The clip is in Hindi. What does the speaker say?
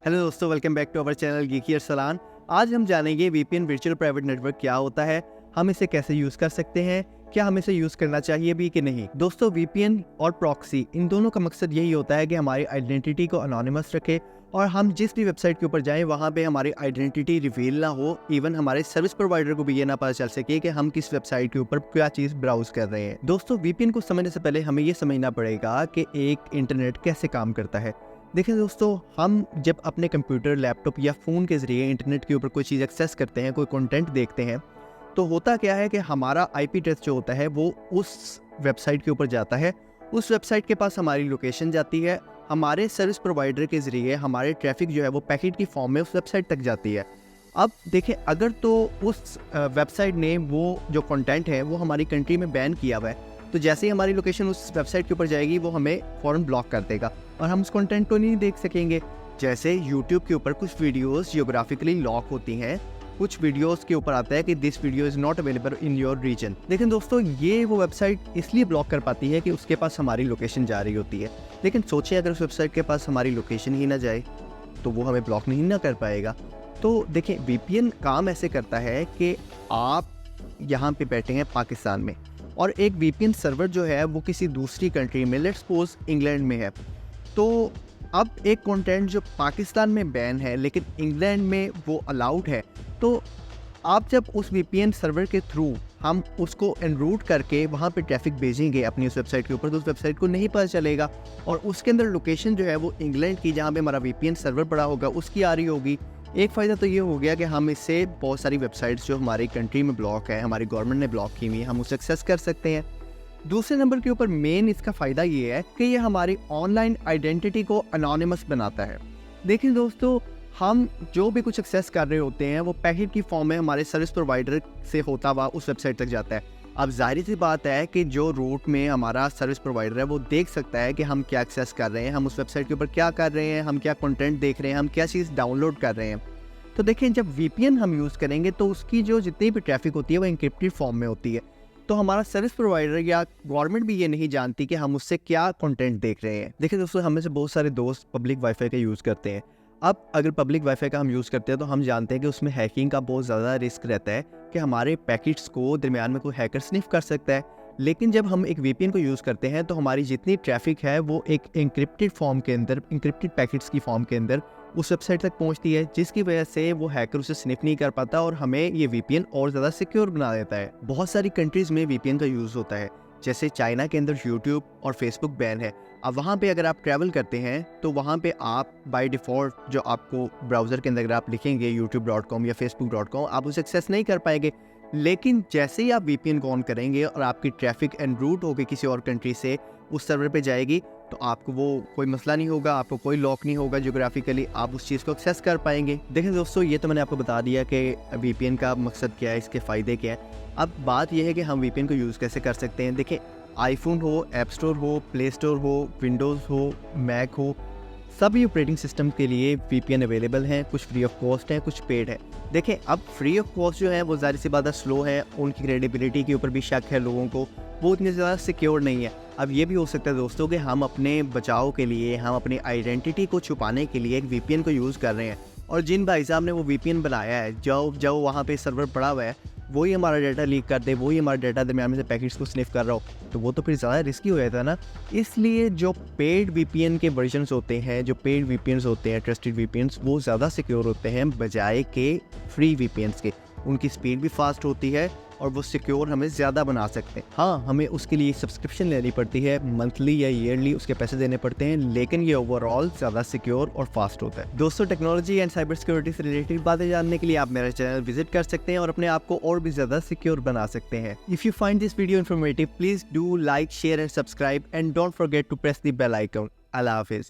हेलो दोस्तों, welcome back to our channel geeky Arsalan. आज हम जानेंगे वीपीएन वर्चुअल प्राइवेट नेटवर्क क्या होता है, हम इसे कैसे यूज़ कर सकते हैं, क्या हमें इसे यूज़ करना चाहिए भी कि नहीं। दोस्तों, वीपीएन और प्रॉक्सी इन दोनों का मकसद यही होता है कि हमारी आइडेंटिटी को अनोनिमस रखे और हम जिस भी वेबसाइट के ऊपर जाएं वहाँ पे हमारी आइडेंटिटी रिवील ना हो। इवन हमारे सर्विस प्रोवाइडर को भी ये ना पता चल सके कि हम किस वेबसाइट के ऊपर क्या चीज़ ब्राउज कर रहे हैं। दोस्तों, वीपीएन को समझने से पहले हमें ये समझना पड़ेगा कि एक इंटरनेट कैसे काम करता है। देखिए दोस्तों, हम जब अपने कंप्यूटर, लैपटॉप या फ़ोन के ज़रिए इंटरनेट के ऊपर कोई चीज़ एक्सेस करते हैं, कोई कंटेंट देखते हैं, तो होता क्या है कि हमारा आईपी एड्रेस जो होता है वो उस वेबसाइट के ऊपर जाता है। उस वेबसाइट के पास हमारी लोकेशन जाती है। हमारे सर्विस प्रोवाइडर के ज़रिए हमारे ट्रैफिक जो है वो पैकेट की फॉर्म में उस वेबसाइट तक जाती है। अब देखिए, अगर तो उस वेबसाइट ने वो जो कंटेंट है वो हमारी कंट्री में बैन किया हुआ है, तो जैसे ही हमारी लोकेशन उस वेबसाइट के ऊपर जाएगी वो हमें फ़ौरन ब्लॉक कर देगा और हम उस कंटेंट को नहीं देख सकेंगे। जैसे यूट्यूब के ऊपर कुछ वीडियोस जियोग्राफिकली लॉक होती हैं, कुछ वीडियोस के ऊपर आता है कि this video is not available in your region. लेकिन दोस्तों, ये वो वेबसाइट इसलिए ब्लॉक कर पाती है कि उसके पास हमारी लोकेशन जा रही होती है। लेकिन सोचिए, अगर उस वेबसाइट के पास हमारी लोकेशन ही ना जाए तो वो हमें ब्लॉक नहीं ना कर पाएगा। तो देखिए, वीपीएन काम ऐसे करता है कि आप यहाँ पे बैठे हैं पाकिस्तान में और एक वीपीएन सर्वर जो है वो किसी दूसरी कंट्री में, लेट्स सपोज इंग्लैंड में है। तो अब एक कंटेंट जो पाकिस्तान में बैन है लेकिन इंग्लैंड में वो अलाउड है, तो आप जब उस वीपीएन सर्वर के थ्रू हम उसको एनरूट करके वहाँ पे ट्रैफिक भेजेंगे अपनी उस वेबसाइट के ऊपर, तो उस वेबसाइट को नहीं पता चलेगा और उसके अंदर लोकेशन जो है वो इंग्लैंड की, जहाँ पे हमारा वीपीएन सर्वर पड़ा होगा, उसकी आ रही होगी। एक फ़ायदा तो ये हो गया कि हम इससे बहुत सारी वेबसाइट्स जो हमारी कंट्री में ब्लॉक है, हमारी गवर्नमेंट ने ब्लॉक की हुई है, हम उसे एक्सेस कर सकते हैं। दूसरे नंबर के ऊपर मेन इसका फ़ायदा ये है कि ये हमारी ऑनलाइन आइडेंटिटी को अनोनिमस बनाता है। देखिए दोस्तों, हम जो भी कुछ एक्सेस कर रहे होते हैं वो पैकेट की फॉर्म में हमारे सर्विस प्रोवाइडर से होता हुआ उस वेबसाइट तक जाता है। अब जाहिर सी बात है कि जो रूट में हमारा सर्विस प्रोवाइडर है वो देख सकता है कि हम क्या एक्सेस कर रहे हैं, हम उस वेबसाइट के ऊपर क्या कर रहे हैं, हम क्या कंटेंट देख रहे हैं, हम क्या चीज़ डाउनलोड कर रहे हैं। तो देखिए, जब वीपीएन हम यूज़ करेंगे तो उसकी जो जितनी भी ट्रैफिक होती है वो एन्क्रिप्टेड फॉर्म में होती है। तो हमारा सर्विस प्रोवाइडर या गवर्नमेंट भी ये नहीं जानती कि हम उससे क्या कंटेंट देख रहे हैं। देखिए दोस्तों, हमें से बहुत सारे दोस्त पब्लिक वाईफाई का यूज़ करते हैं। अब अगर पब्लिक वाईफाई का हम यूज़ करते हैं तो हम जानते हैं कि उसमें हैकिंग का बहुत ज़्यादा रिस्क रहता है कि हमारे पैकेट्स को दरमियान में कोई हैकर स्निफ कर सकता है। लेकिन जब हम एक वीपीएन को यूज़ करते हैं तो हमारी जितनी ट्रैफिक है वो एक एन्क्रिप्टेड फॉर्म के अंदर, एन्क्रिप्टेड पैकेट्स की फॉर्म के अंदर उस वेबसाइट तक पहुंचती है, जिसकी वजह से वो हैकर उसे स्निफ नहीं कर पाता और हमें ये वीपीएन और ज़्यादा सिक्योर बना देता है। बहुत सारी कंट्रीज़ में वीपीएन का यूज़ होता है, जैसे चाइना के अंदर यूट्यूब और फेसबुक बैन है। अब वहाँ पे अगर आप ट्रैवल करते हैं तो वहाँ पे आप बाय डिफ़ॉल्ट जो आपको ब्राउज़र के अंदर अगर आप लिखेंगे youtube.com या facebook.com, आप उसे एक्सेस नहीं कर पाएंगे। लेकिन जैसे ही आप वीपीएन को ऑन करेंगे और आपकी ट्रैफिक एनरूट होकर किसी और कंट्री से उस सर्वर पे जाएगी, तो आपको वो कोई मसला नहीं होगा, आपको कोई लॉक नहीं होगा, ज्योग्राफिकली आप उस चीज़ को एक्सेस कर पाएंगे। देखिए दोस्तों, ये तो मैंने आपको बता दिया कि वीपीएन का मकसद क्या है, इसके फ़ायदे क्या हैं। अब बात यह है कि हम वीपीएन को यूज़ कैसे कर सकते हैं। देखिए, आईफोन हो, ऐप स्टोर हो, प्ले स्टोर हो, विंडोज़ हो, मैक हो, सभी ऑपरेटिंग सिस्टम के लिए वीपीएन अवेलेबल हैं। कुछ फ्री ऑफ कॉस्ट हैं, कुछ पेड है। देखें, अब फ्री ऑफ कॉस्ट जो है वो ज़ाहिर सी बात है स्लो है, उनकी क्रेडिबिलिटी के ऊपर भी शक है लोगों को, वो इतनी ज़्यादा सिक्योर नहीं है। अब ये भी हो सकता है दोस्तों कि हम अपने बचाव के लिए, हम अपनी आइडेंटिटी को छुपाने के लिए एक वीपीएन को यूज़ कर रहे हैं और जिन भाई साहब ने वो वीपीएन बनाया है, जो वहाँ पे सर्वर पड़ा हुआ है, वही हमारा डाटा लीक कर दे, वही हमारा डाटा दरमियान में से पैकेट्स को स्निफ कर रहा हो, तो वो तो फिर ज़्यादा रिस्की हो जाता है ना। इसलिए जो पेड वीपीएन के वर्जन्स होते हैं, जो पेड वीपीएन्स होते हैं, ट्रस्टेड वीपीएन्स, वो ज़्यादा सिक्योर होते हैं बजाय के फ्री वीपीएन्स के। उनकी स्पीड भी फास्ट होती है और वो सिक्योर हमें ज़्यादा बना सकते हैं। हाँ, हमें उसके लिए सब्सक्रिप्शन लेनी पड़ती है, मंथली या ईयरली उसके पैसे देने पड़ते हैं, लेकिन ये ओवरऑल ज़्यादा सिक्योर और फास्ट होता है। दोस्तों, टेक्नोलॉजी एंड साइबर सिक्योरिटी से रिलेटेड बातें जानने के लिए आप मेरा चैनल विजिट कर सकते हैं और अपने आप को और भी ज़्यादा सिक्योर बना सकते हैं। If you find this video informative, please do like, share and subscribe and don't forget to press the bell icon. अल्लाह हाफिज़।